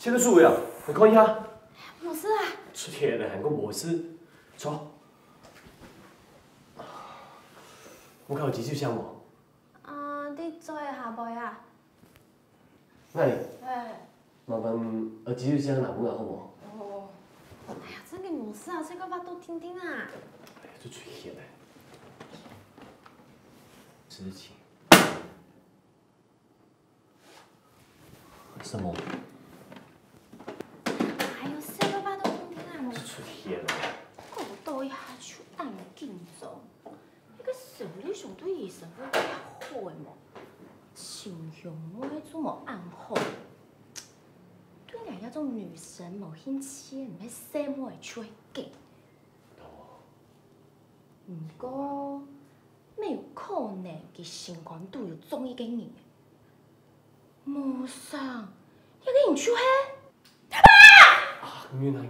切得住呀，你看一下。没事啊。出天了还讲没事，走。我看有急救箱无？你做一下无呀？哎。哎。麻烦急救箱拿不拿好无？哦。哎呀，真嘅没事啊，吹个巴肚听听啊。哎呀，这出天了。知情。什么？哎呦，吹个巴肚听听啊！这出天了。我倒一下手按紧张，那个手里上对医生会较好的么？形象我迄种无按好，对人家种女神无兴趣，唔迄生我的手假。不过，没有可能佮身边都有中意个人的。无啥，迄个人手迄。啊，女男。